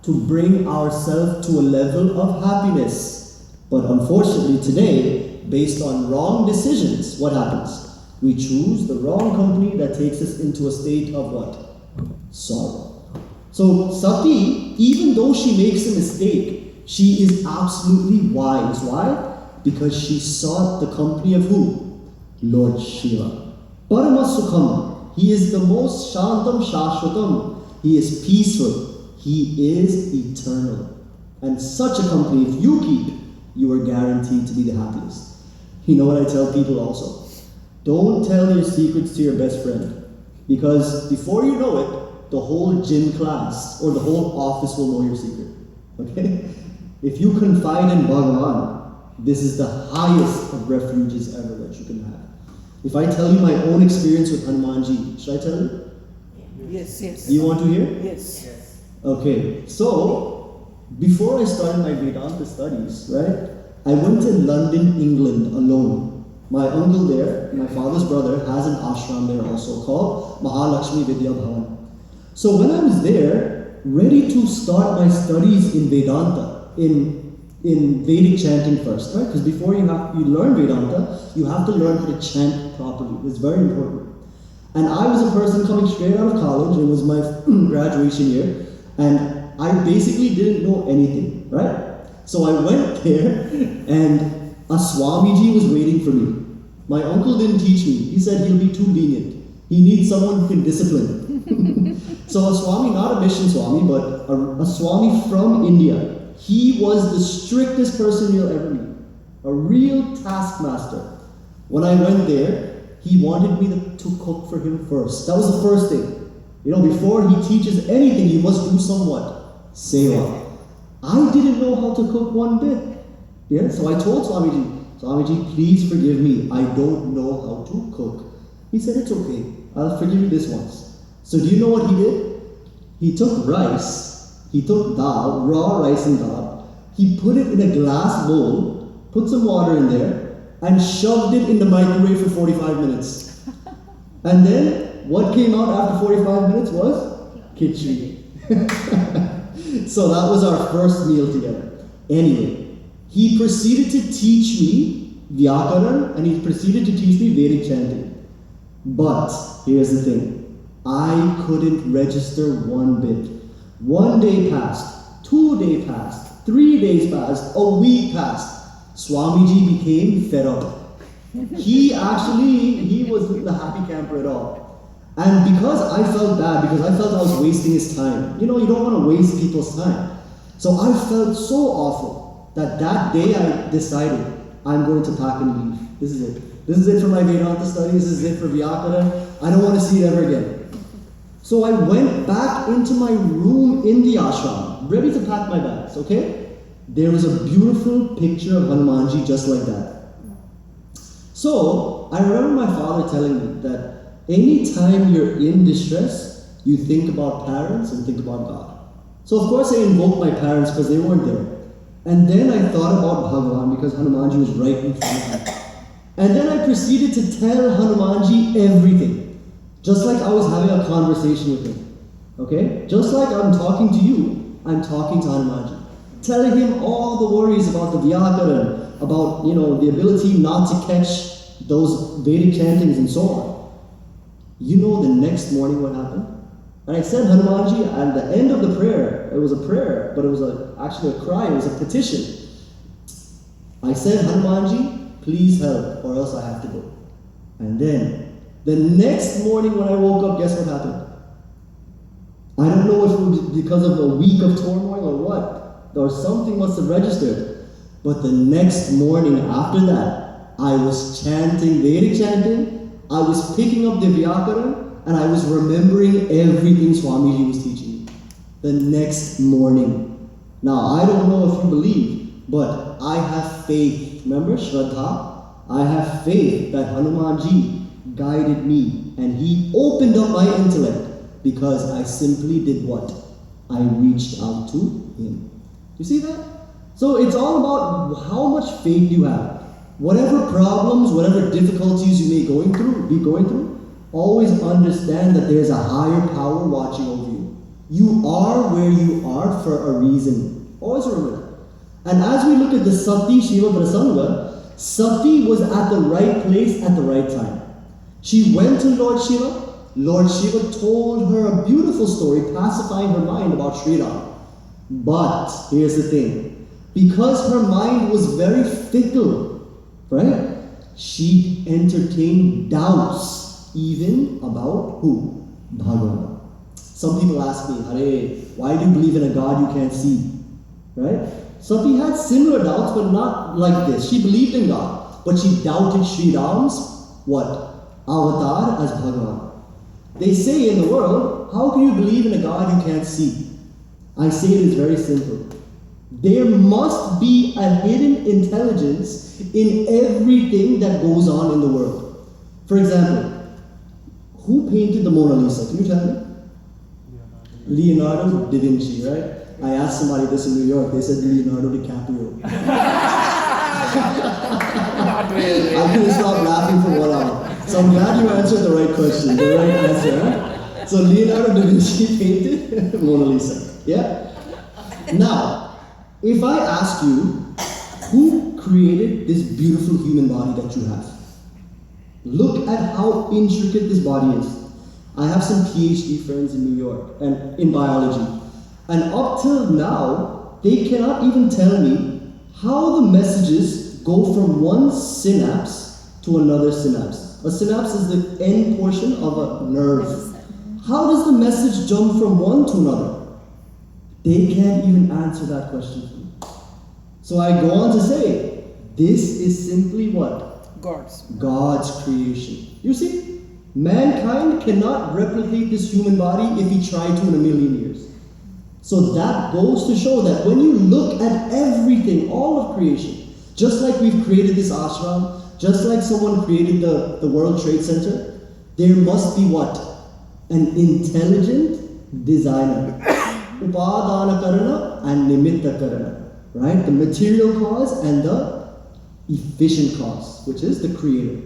to bring ourselves to a level of happiness. But unfortunately today, based on wrong decisions, what happens? We choose the wrong company that takes us into a state of what? Sorrow. So Sati, even though she makes a mistake, she is absolutely wise. Why? Because she sought the company of who? Lord Shiva. Parama Sukham. He is the most Shantam Shashvatam. He is peaceful. He is eternal. And such a company, if you keep, you are guaranteed to be the happiest. You know what I tell people also? Don't tell your secrets to your best friend. Because before you know it, the whole gym class or the whole office will know your secret. Okay? If you confide in Bhagavan, this is the highest of refuges ever that you can have. If I tell you my own experience with Hanumanji, should I tell you? Yes, yes. Do you want to hear? Yes. Okay, so before I started my Vedanta studies, right, I went to London, England alone. My uncle there, my father's brother, has an ashram there also called Mahalakshmi Vidya Bhavan. So when I was there, ready to start my studies in Vedanta, in Vedic chanting first, right? Because before you learn Vedanta, you have to learn how to chant properly. It's very important. And I was a person coming straight out of college. It was my graduation year, and I basically didn't know anything, right? So I went there, and a Swamiji was waiting for me. My uncle didn't teach me. He said he'll be too lenient. He needs someone who can discipline. So a Swami, not a mission Swami, but a Swami from India. He was the strictest person you'll ever meet. A real taskmaster. When I went there, he wanted me to cook for him first. That was the first thing. You know, before he teaches anything, you must do somewhat. Seva. I didn't know how to cook one bit. Yeah, so I told Swamiji, please forgive me. I don't know how to cook. He said, it's okay. I'll forgive you this once. So do you know what he did? He took rice, he took dal, raw rice and dal, he put it in a glass bowl, put some water in there, and shoved it in the microwave for 45 minutes. And then, what came out after 45 minutes was khichdi. So that was our first meal together. Anyway, he proceeded to teach me Vyakaran, and he proceeded to teach me Vedic chanting. But, here's the thing. I couldn't register one bit. 1 day passed, 2 days passed, 3 days passed, a week passed. Swamiji became fed up. He wasn't the happy camper at all. And because I felt bad, because I felt I was wasting his time. You know, you don't want to waste people's time. So I felt so awful that day I decided, I'm going to pack and leave. This is it. This is it for my Vedanta studies. This is it for Vyakara. I don't want to see it ever again. So I went back into my room in the ashram, ready to pack my bags, okay? There was a beautiful picture of Hanumanji just like that. So I remember my father telling me that anytime you're in distress, you think about parents and think about God. So of course I invoked my parents because they weren't there. And then I thought about Bhagavan because Hanumanji was right in front of me. And then I proceeded to tell Hanumanji everything. Just like I was having a conversation with him. Okay? Just like I'm talking to you, I'm talking to Hanumanji. Telling him all the worries about the Vyakara, about, the ability not to catch those Vedic chantings and so on. You know the next morning what happened? And I said, Hanumanji, at the end of the prayer, it was a prayer, but it was actually a cry, it was a petition. I said, Hanumanji, please help, or else I have to go. And then, the next morning when I woke up, guess what happened? I don't know if it was because of a week of turmoil or what, or something must have registered. But the next morning after that, I was chanting Vedic chanting, I was picking up the Vyakaran, and I was remembering everything Swamiji was teaching me. The next morning. Now, I don't know if you believe, but I have faith. Remember, Shraddha? I have faith that Hanumanji guided me, and he opened up my intellect because I simply did what? I reached out to him. You see that? So it's all about how much faith you have. Whatever problems, whatever difficulties you may be going through, always understand that there's a higher power watching over you. You are where you are for a reason. Always remember that. And as we look at the Sati Shiva Prasanga, Sati was at the right place at the right time. She went to Lord Shiva. Lord Shiva told her a beautiful story, pacifying her mind about Sri Ram. But here's the thing. Because her mind was very fickle, right? She entertained doubts even about who? Bhagavan. Some people ask me, Hare, why do you believe in a God you can't see? Right? Sati had similar doubts, but not like this. She believed in God, but she doubted Sri Ram's what? Avatar as Bhagavan. They say in the world, how can you believe in a God you can't see? I say it is very simple. There must be a hidden intelligence in everything that goes on in the world. For example, who painted the Mona Lisa? Can you tell me? Leonardo da Vinci, right? I asked somebody this in New York. They said Leonardo DiCaprio. I couldn't stop laughing for 1 hour. So I'm glad you answered the right question, the right answer. Huh? So Leonardo da Vinci painted Mona Lisa. Yeah? Now, if I ask you, who created this beautiful human body that you have? Look at how intricate this body is. I have some PhD friends in New York and in biology. And up till now, they cannot even tell me how the messages go from one synapse to another synapse. A synapse is the end portion of a nerve. How does the message jump from one to another? They can't even answer that question for me. So I go on to say, this is simply what? God's creation. You see, mankind cannot replicate this human body if he tried to in a million years. So that goes to show that when you look at everything, all of creation, just like we've created this ashram, just like someone created the World Trade Center, there must be what? An intelligent designer. Upadana karana and nimitta karana. Right? The material cause and the efficient cause, which is the creator.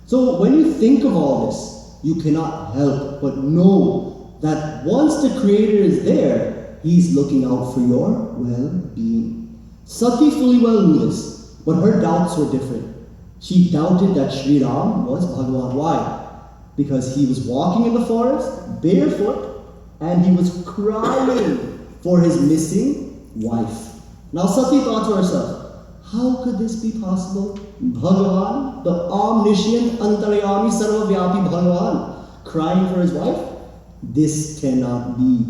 So when you think of all this, you cannot help but know that once the creator is there, he's looking out for your well-being. Sati fully well knew this, but her doubts were different. She doubted that Sri Ram was Bhagavan. Why? Because he was walking in the forest, barefoot, and he was crying for his missing wife. Now Sati thought to herself, how could this be possible? Bhagavan, the omniscient, antaryami, sarvavyapi Bhagavan, crying for his wife? This cannot be.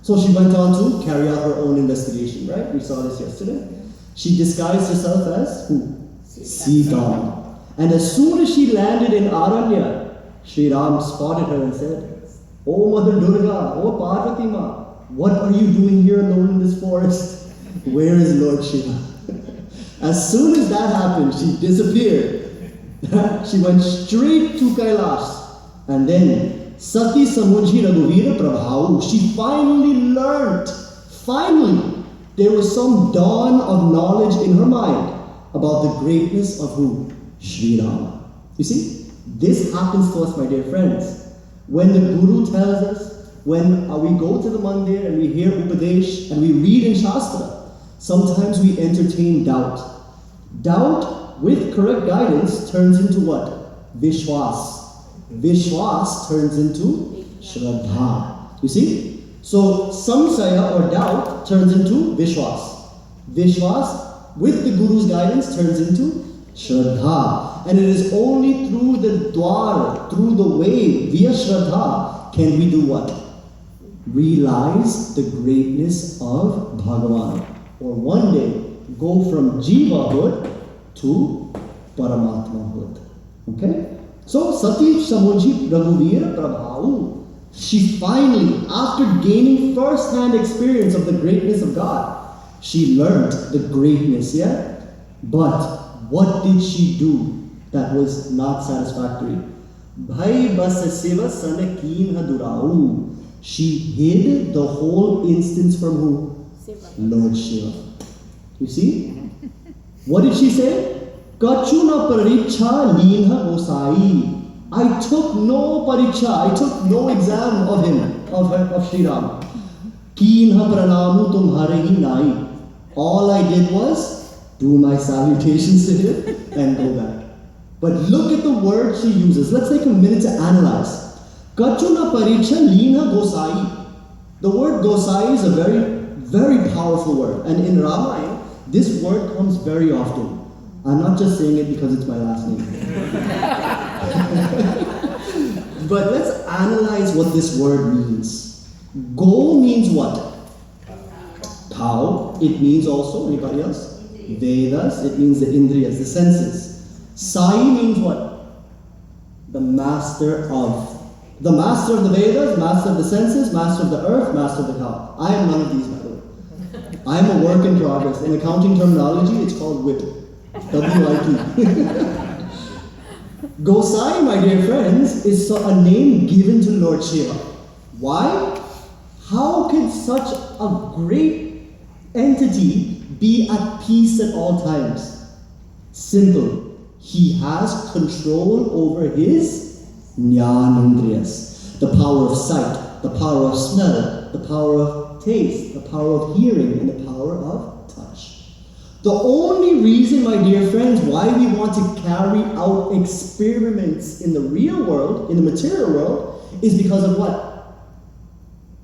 So she went on to carry out her own investigation, right? We saw this yesterday. She disguised herself as who? Sita. And as soon as she landed in Aranya, Sri Ram spotted her and said, "Oh Mother Durga, oh Parvati Ma, what are you doing here alone in this forest? Where is Lord Shiva?" As soon as that happened, she disappeared. She went straight to Kailash. And then, Sati Samujhi Raghuvira Prabhau, she finally learnt, there was some dawn of knowledge in her mind about the greatness of who? Sri Ram. You see, this happens to us, my dear friends. When the Guru tells us, when we go to the mandir and we hear Upadesh and we read in Shastra, sometimes we entertain doubt. Doubt with correct guidance turns into what? Vishwas. Vishwas turns into Shraddha. You see? So samsaya or doubt turns into Vishwas. Vishwas with the Guru's guidance turns into Shraddha. And it is only through the dwar, through the way, via Shraddha, can we do what? Realize the greatness of Bhagavan. Or one day, go from Jivahood to Paramatmahood. Okay? So, Sati Samuji Raghuvira Prabhau, she finally, after gaining first-hand experience of the greatness of God, she learned the greatness, yeah? But what did she do that was not satisfactory? Bhai bas seva sane keen hadurau. She hid the whole instance from who? Lord Shiva. You see? What did she say? Kachuna paricha linha Gossai. I took no paricha, I took no exam of him, of Sri Ram. Kinha pranamu tumhare hi nai. All I did was do my salutations to him and go back. But look at the word she uses. Let's take a minute to analyze. Kachuna paricha lina Gossai. The word Gossai is a very, very powerful word. And in Ramayana, this word comes very often. I'm not just saying it because it's my last name. But let's analyze what this word means. Go means what? Cow. It means also, anybody else? Vedas. It means the Indriyas, the senses. Sai means what? The master of. The master of the Vedas, master of the senses, master of the earth, master of the cow. I am none of these, by the way. I am a work in progress. In accounting terminology, it's called WIP. W-I-P. Gossai, my dear friends, is a name given to Lord Shiva. Why? How can such a great entity be at peace at all times? Simple. He has control over his Jnanendriyas, the power of sight, the power of smell, the power of taste, the power of hearing, and the power of touch. The only reason, my dear friends, why we want to carry out experiments in the real world, in the material world, is because of what?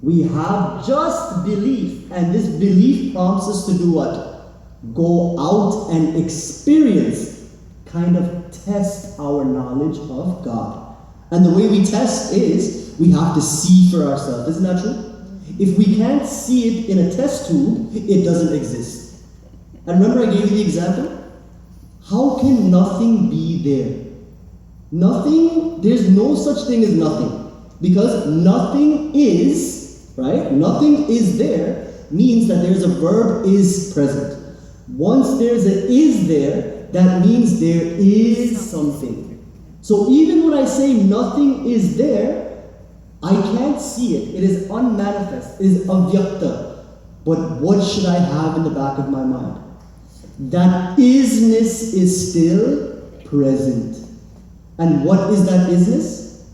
We have just belief, and this belief prompts us to do what? Go out and experience, kind of test our knowledge of God. And the way we test is, we have to see for ourselves. Isn't that true? If we can't see it in a test tube, it doesn't exist. And remember I gave you the example? How can nothing be there? Nothing, there's no such thing as nothing. Because nothing is, right? Nothing is there means that there's a verb is present. Once there's a is there, that means there is something. So even when I say nothing is there, I can't see it. It is unmanifest. It is avyakta. But what should I have in the back of my mind? That isness is still present. And what is that isness?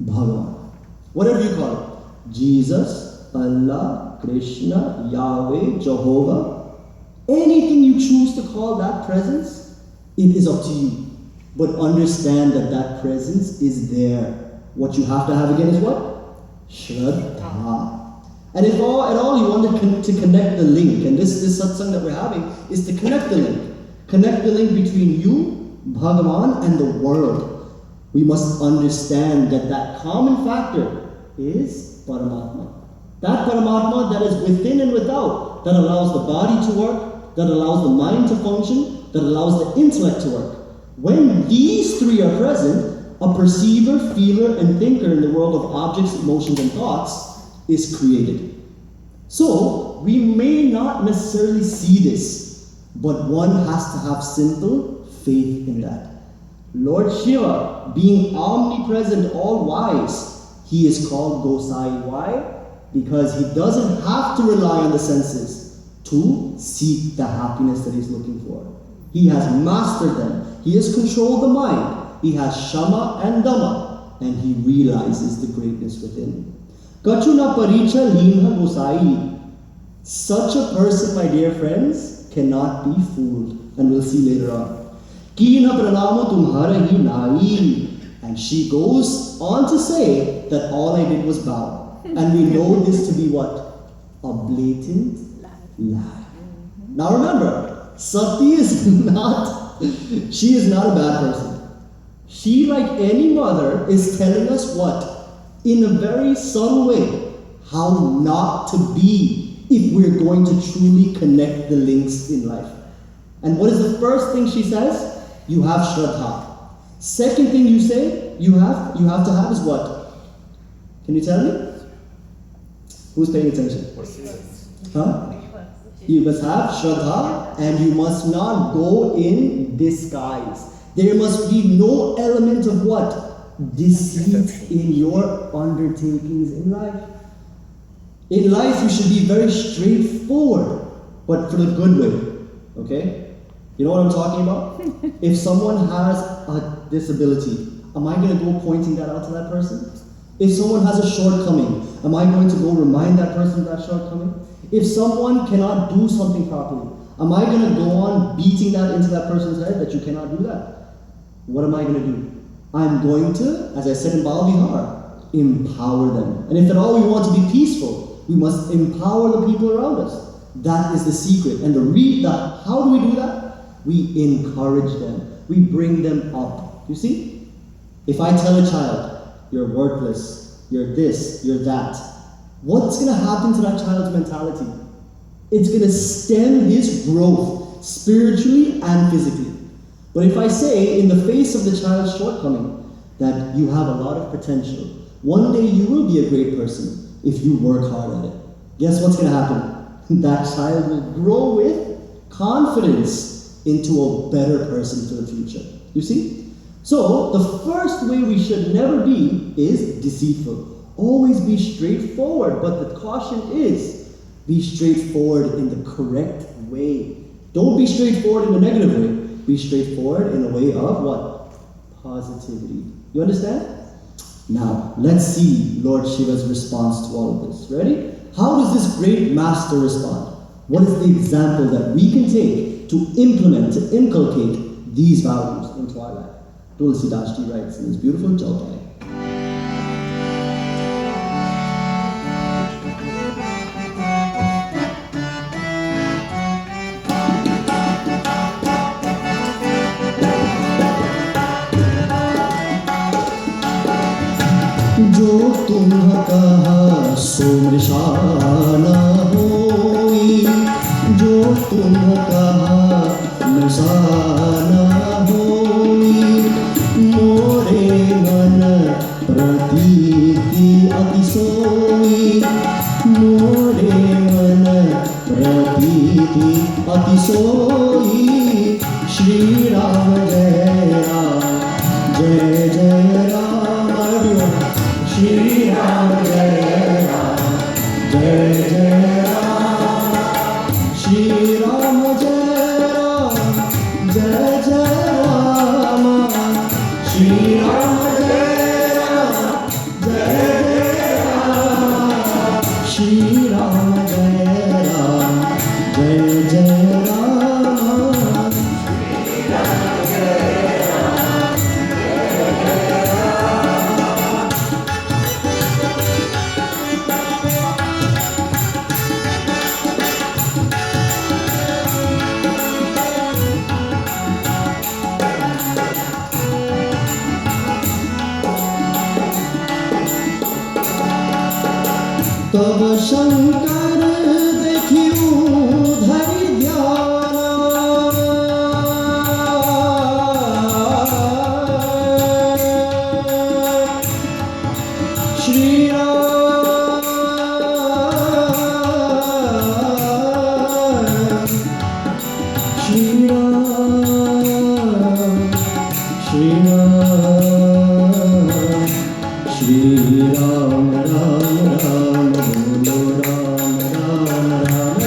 Bhagavan. Whatever you call it. Jesus, Allah, Krishna, Yahweh, Jehovah. Anything you choose to call that presence, it is up to you. But understand that that presence is there. What you have to have again is what? Shraddha. And if at all you want to connect the link, and this satsang that we're having is to connect the link. Connect the link between you, Bhagavan, and the world. We must understand that common factor is Paramatma. That Paramatma that is within and without, that allows the body to work, that allows the mind to function, that allows the intellect to work. When these three are present, a perceiver, feeler, and thinker in the world of objects, emotions, and thoughts is created. So, we may not necessarily see this, but one has to have simple faith in that. Lord Shiva, being omnipresent, all-wise, he is called Gossai. Why? Because he doesn't have to rely on the senses to seek the happiness that he's looking for. He has mastered them. He has controlled the mind. He has Shama and Dhamma, and he realizes the greatness within. Kachuna paricha linha Gossai. Such a person, my dear friends, cannot be fooled. And we'll see later on. Kina pranamo tumhara hi nai. And she goes on to say that all I did was bow. And we know this to be what? A blatant lie. Now remember, Sati is not, she is not a bad person. She, like any mother, is telling us what? In a very subtle way, how not to be if we're going to truly connect the links in life. And what is the first thing she says? You have Shraddha. Second thing you say, you have to have is what? Can you tell me? Who's paying attention? Huh? You must have Shraddha, and you must not go in disguise. There must be no element of what? Deceit in your undertakings in life. In life, you should be very straightforward, but for the good way. Okay? You know what I'm talking about? If someone has a disability, am I going to go pointing that out to that person? If someone has a shortcoming, am I going to go remind that person of that shortcoming? If someone cannot do something properly, am I going to go on beating that into that person's head that you cannot do that? What am I going to do? I'm going to, as I said in Bal Vihar, empower them. And if at all we want to be peaceful, we must empower the people around us. That is the secret. And how do we do that? We encourage them. We bring them up. You see? If I tell a child, you're worthless, you're this, you're that, what's going to happen to that child's mentality? It's going to stem his growth spiritually and physically. But if I say, in the face of the child's shortcoming, that you have a lot of potential, one day you will be a great person if you work hard at it. Guess what's going to happen? That child will grow with confidence into a better person for the future. You see? So, the first way we should never be is deceitful. Always be straightforward, but the caution is, be straightforward in the correct way. Don't be straightforward in a negative way. Be straightforward in a way of what? Positivity. You understand? Now, let's see Lord Shiva's response to all of this. Ready? How does this great master respond? What is the example that we can take to implement, to inculcate these values into our life? Tulsi Dashti writes in this beautiful Jalpai. जो तुम कहा सो मृषाना होई, जो तुम कहा मृषाना होई, मोरे मन प्रतीति अति सोई, मोरे मन प्रतीति अति सोई, श्री राम जय राम जय जय Ram. Shri Ram Jai Ram Jai Jai Ram, Shri Ram Jai Ram Jai Jai Ram, Shri Ram Jai Ram Jai Jai Ram, Shri Ram Jai Ram Jai Jai Ram, Shri Ram Jai Ram Jai Jai Ram। तब शंकर देखियो धरि ध्याना, श्री राम श्री राम श्री राम श्री राम राम राम बोलो राम राम राम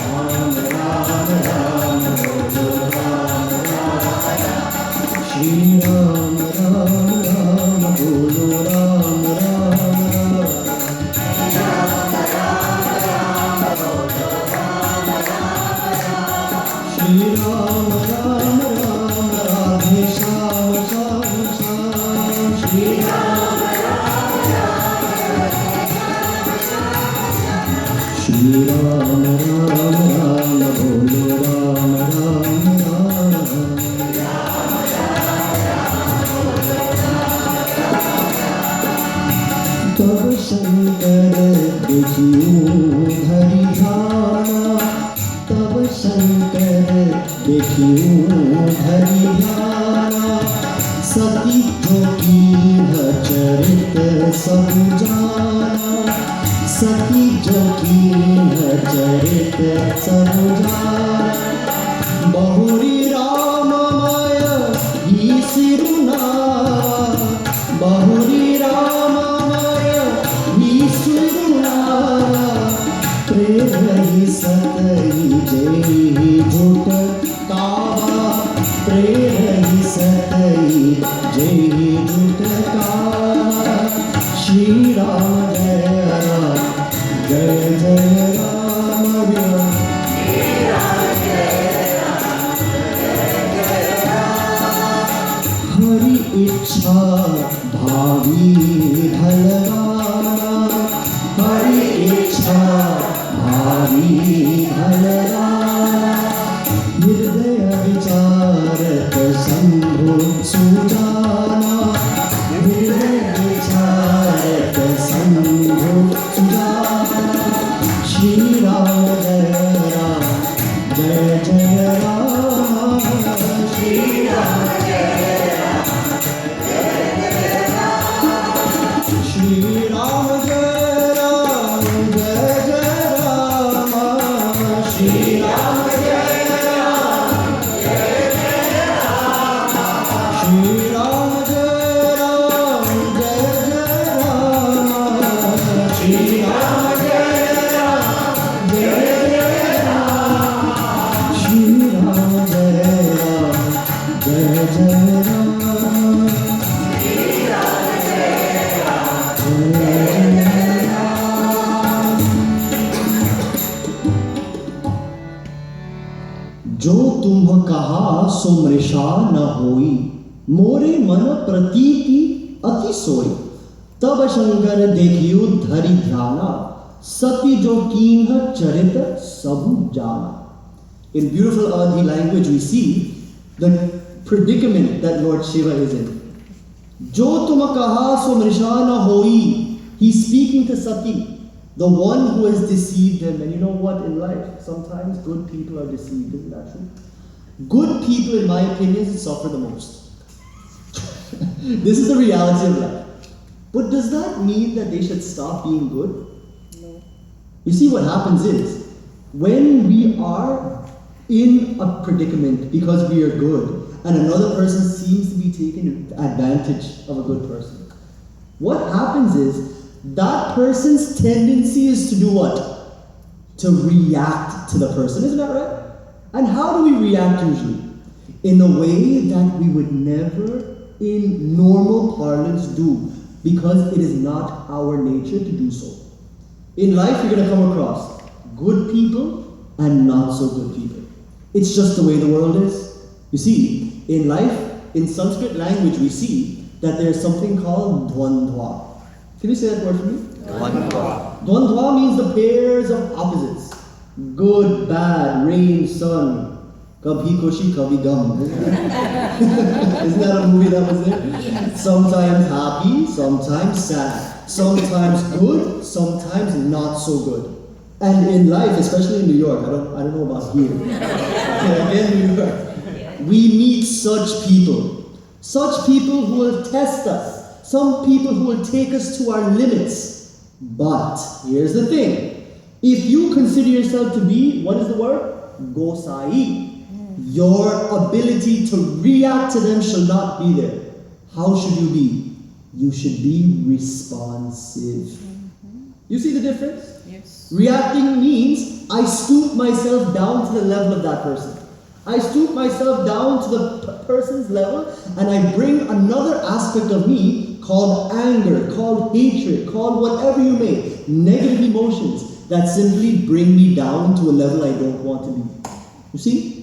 राम राम राम बोलो राम राम, श्री राम राम राम बोलो राम राम राम, श्री राम राम राम राधे श्याम श्याम श्याम, श्री राम श्री राम राम राम बोलो राम राम राम, तब शंकर देखियो धरि ध्याना, तब शंकर देखियो धरि ध्याना, सती जो कीन्ह चरित सब जाना, सती जो कीन्ह चरित सब जाना, बहुरी राममय ही सिरुना, बहुरी राममय ही सिरुना, प्रेम ही सतही जय झूठ कावा, प्रेम ही सतही जय झूठ कावा, Shri Ram Jaya Ram, Jaya Jaya Ram Ram. Hari इच्छा भावी भलवाना, हरि इच्छा भावी भलवाना, हृदय विचारत शंभु सुजाना, हृदय विचारत शंभु सुजाना। श्री राम जय राम, जय जय Ram, Shri Ram Shri Ram Jai Ram, Jai Jai Ram, Shri Ram Jai Ram, Jai Jai Ram, Shri Ram Jai Ram, Jai Jai Ram, Shri Ram Jai Ram, Jai Jai Ram, Shri Ram Jai Ram, Jai Jai Ram. जो तुम कहा सो मृषा न होई, मोरे मन प्रतीति अति सोई। तब शंकर देखियो धरि ध्याना, सती जो कीन्ह चरित सबु जाना. In beautiful Awadhi language we see the predicament that Lord Shiva is in. Jo tum kaha so mrisha na hoi. He's speaking to Sati, the one who has deceived him. And you know what, in life, sometimes good people are deceived. Isn't that true? Good people, in my opinion, suffer the most. This is the reality of life. But does that mean that they should stop being good? No. You see, what happens is, when we are in a predicament because we are good, and another person seems to be taking advantage of a good person, what happens is, that person's tendency is to do what? To react to the person, isn't that right? And how do we react usually? In a way that we would never, in normal parlance, do, because it is not our nature to do so. In life, you're going to come across good people and not so good people. It's just the way the world is. You see, in life, in Sanskrit language, we see that there's something called dvandva. Can you say that word for me? Dvandva. Dvandva means the pairs of opposites. Good, bad, rain, sun. Kabhi Khushi, Kabhi Gum. Isn't that a movie that was there? Sometimes happy, sometimes sad. Sometimes good, sometimes not so good. And in life, especially in New York, I don't know about here. In New York, we meet such people. Such people who will test us. Some people who will take us to our limits. But here's the thing. If you consider yourself to be, what is the word? Gossai. Your ability to react to them shall not be there. How should you be? You should be responsive. You see the difference? Yes. Reacting means I stoop myself down to the level of that person. I stoop myself down to the person's level and I bring another aspect of me called anger, called hatred, called whatever you may, negative emotions that simply bring me down to a level I don't want to be. You see?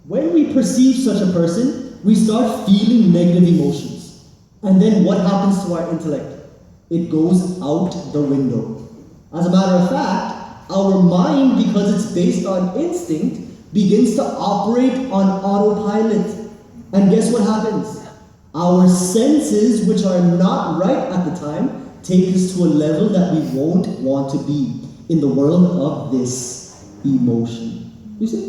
When we perceive such a person, we start feeling negative emotions. And then what happens to our intellect? It goes out the window. As a matter of fact, our mind, because it's based on instinct, begins to operate on autopilot. And guess what happens? Our senses, which are not right at the time, take us to a level that we won't want to be in the world of this emotion. You see?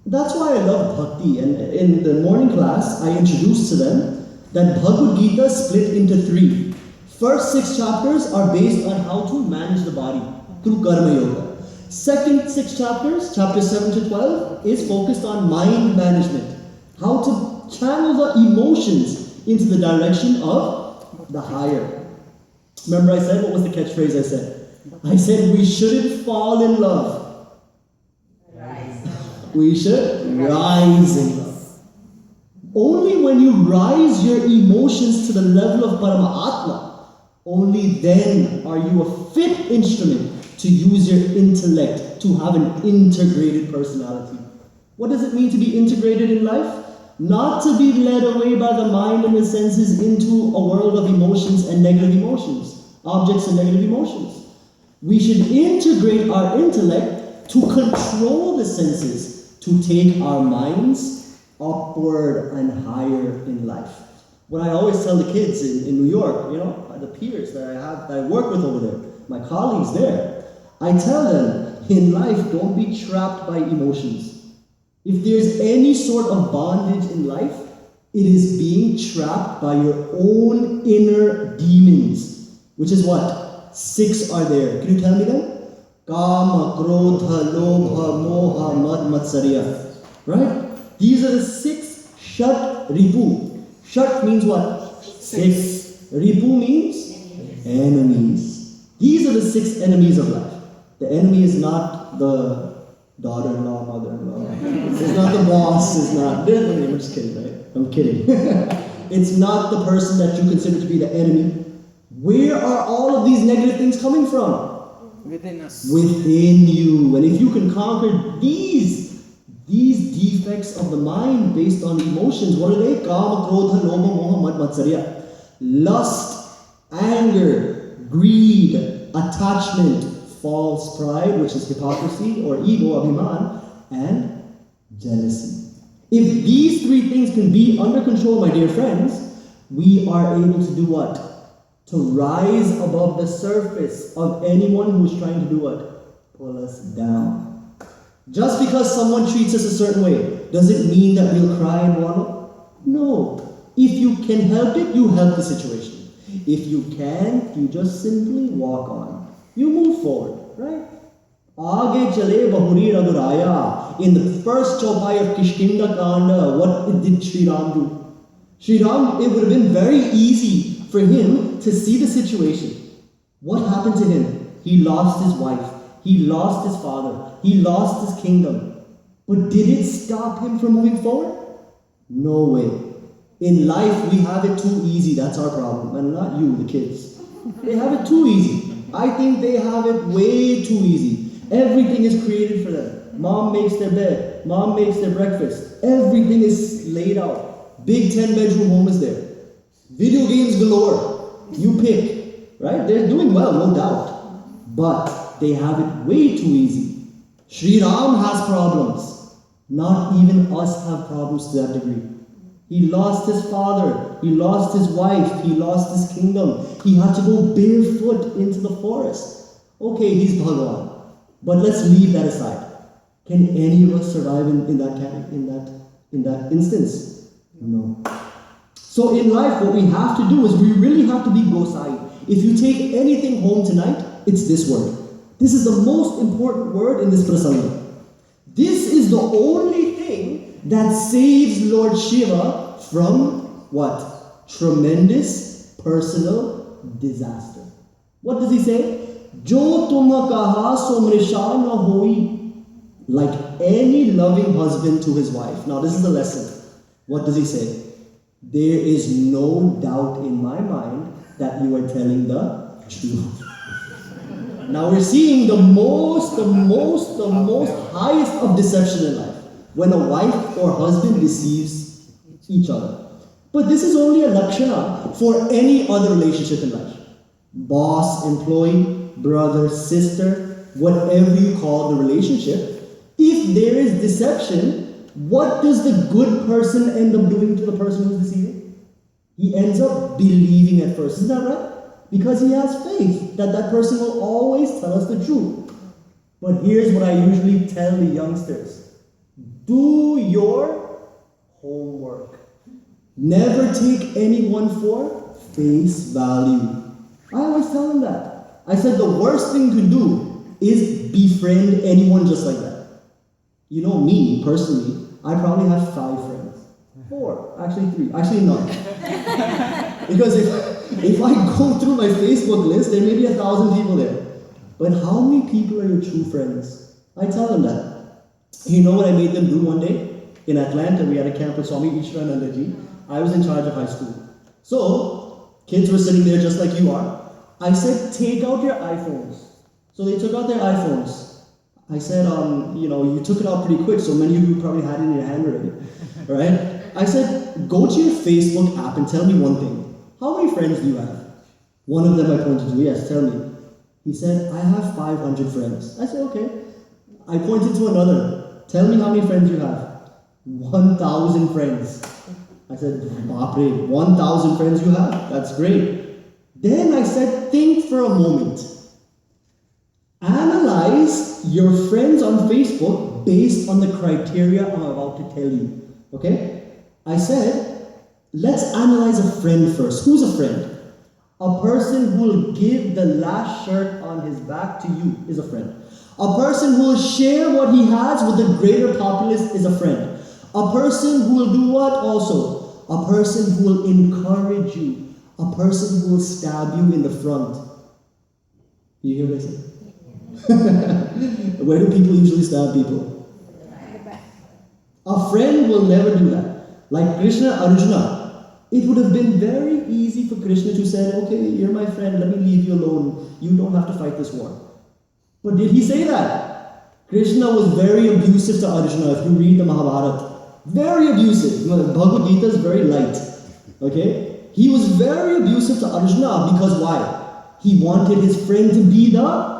That's why I love Bhakti. And in the morning class, I introduced to them that Bhagavad Gita split into 3. First 6 chapters are based on how to manage the body through Karma Yoga. Second 6 chapters, chapters 7 to 12, is focused on mind management. How to channel the emotions into the direction of the higher. Remember I said, what was the catchphrase I said? I said we shouldn't fall in love. We should rise in love. Only when you rise your emotions to the level of Paramatma, Only then are you a fit instrument to use your intellect to have an integrated personality. What does it mean to be integrated in life? Not to be led away by the mind and the senses into a world of emotions and negative emotions, objects and negative emotions. We should integrate our intellect to control the senses, to take our minds upward and higher in life. What I always tell the kids in New York, the peers that I work with over there, my colleagues there, I tell them, in life, don't be trapped by emotions. If there's any sort of bondage in life, it is being trapped by your own inner demons, which is what? 6 are there. Can you tell me them? Kama, Krodha, Lobha, Moha, Mad, Matsarya. Right? These are the 6 Shat Ripu. Shat means what? 6. Ripu means enemies. These are the 6 enemies of life. The enemy is not the daughter-in-law, mother-in-law. It's not the boss, it's not... I'm just kidding, right? I'm kidding. It's not the person that you consider to be the enemy. Where are all of these negative things coming from? Within us. Within you. And if you can conquer these defects of the mind based on emotions, what are they? Kama, Krodha, Lobha, Moha, Mad, Matsarya. Lust, anger, greed, attachment, false pride, which is hypocrisy or ego, abhiman, and jealousy. If these 3 things can be under control, my dear friends, we are able to do what? To rise above the surface of anyone who's trying to do what? Pull us down. Just because someone treats us a certain way, does it mean that we'll cry and wallow? No. If you can help it, you help the situation. If you can't, you just simply walk on. You move forward, right? Aage chale bahuri raduraya. In the first chaupai of Kishkinda Kanda, what did Sri Ram do? Sri Ram, it would have been very easy for him to see the situation. What happened to him? He lost his wife. He lost his father. He lost his kingdom. But did it stop him from moving forward? No way. In life, we have it too easy. That's our problem. And not you, the kids. They have it too easy. I think they have it way too easy. Everything is created for them. Mom makes their bed. Mom makes their breakfast. Everything is laid out. Big 10-bedroom home is there. Video games galore. You pick. Right? They're doing well, no doubt. But they have it way too easy. Sri Ram has problems. Not even us have problems to that degree. He lost his father, he lost his wife, he lost his kingdom. He had to go barefoot into the forest. Okay, he's Bhagavan. But let's leave that aside. Can any of us survive in that instance? No. So in life, what we have to do is we really have to be Gossai. If you take anything home tonight, it's this word. This is the most important word in this prasanga. This is the only thing that saves Lord Shiva from what? Tremendous personal disaster. What does he say? Jo tuma kaha so mrisha na hoi. Like any loving husband to his wife. Now this is the lesson. What does he say? There is no doubt in my mind that you are telling the truth. Now we're seeing the most highest of deception in life. When a wife or husband deceives each other. But this is only a lakshana for any other relationship in life. Boss, employee, brother, sister, whatever you call the relationship. If there is deception, what does the good person end up doing to the person who's deceiving? He ends up believing at first. Isn't that right? Because he has faith that that person will always tell us the truth. But here's what I usually tell the youngsters. Do your homework. Never take anyone for face value. I always tell them that. I said the worst thing you can do is befriend anyone just like that. You know me, personally, I probably have 5 friends. 4, actually 3, actually none. Because if I go through my Facebook list, there may be 1,000 people there. But how many people are your true friends? I tell them that. You know what I made them do one day? In Atlanta, we had a camp with Swami Ishwaranandaji. I was in charge of high school. So, kids were sitting there just like you are. I said, take out your iPhones. So they took out their iPhones. I said, you took it out pretty quick, so many of you probably had it in your hand already, right? I said, go to your Facebook app and tell me one thing. How many friends do you have? One of them I pointed to, yes, tell me. He said, I have 500 friends. I said, okay. I pointed to another. Tell me how many friends you have. 1,000 friends. I said, Bapre, 1,000 friends you have? That's great. Then I said, think for a moment. Analyze your friends on Facebook based on the criteria I'm about to tell you. Okay? I said, let's analyze a friend first. Who's a friend? A person who will give the last shirt on his back to you is a friend. A person who will share what he has with the greater populace is a friend. A person who will do what also? A person who will encourage you. A person who will stab you in the front. You hear what I say? Where do people usually stab people? A friend will never do that. Like Krishna, Arjuna. It would have been very easy for Krishna to say, okay, you're my friend, let me leave you alone. You don't have to fight this war. But did he say that? Krishna was very abusive to Arjuna, if you read the Mahabharata. Very abusive. Bhagavad Gita is very light. Okay? He was very abusive to Arjuna because why? He wanted his friend to be the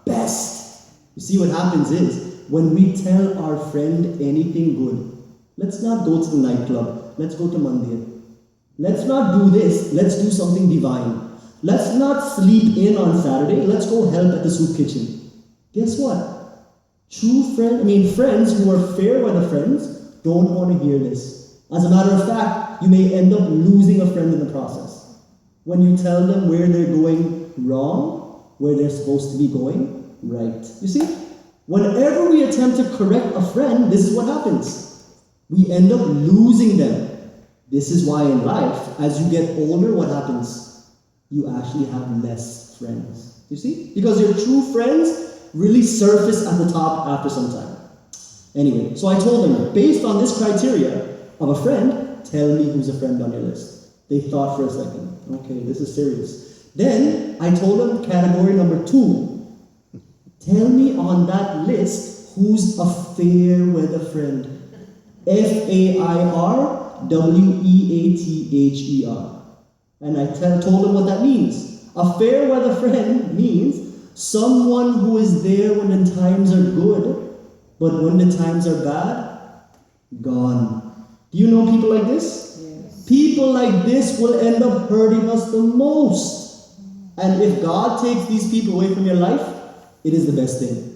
best. You see, what happens is, when we tell our friend anything good, let's not go to the nightclub. Let's go to Mandir. Let's not do this. Let's do something divine. Let's not sleep in on Saturday. Let's go help at the soup kitchen. Guess what? Friends who are fair weather friends don't want to hear this. As a matter of fact, you may end up losing a friend in the process. When you tell them where they're going wrong, where they're supposed to be going right. You see? Whenever we attempt to correct a friend, this is what happens. We end up losing them. This is why in life, as you get older, what happens? You actually have less friends. You see? Because your true friends really surface at the top after some time. Anyway, so I told them, based on this criteria of a friend, tell me who's a friend on your list. They thought for a second. Okay, this is serious. Then I told them category number 2. Tell me on that list who's a fair weather friend. FAIR WEATHER. And I told them what that means. A fair weather friend means someone who is there when the times are good, but when the times are bad, gone. Do you know people like this? Yes. People like this will end up hurting us the most. And if God takes these people away from your life, it is the best thing.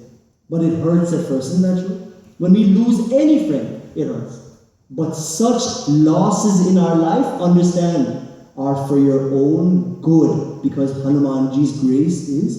But it hurts at first, isn't that true? When we lose any friend, it hurts. But such losses in our life, understand, are for your own good, because Hanumanji's grace is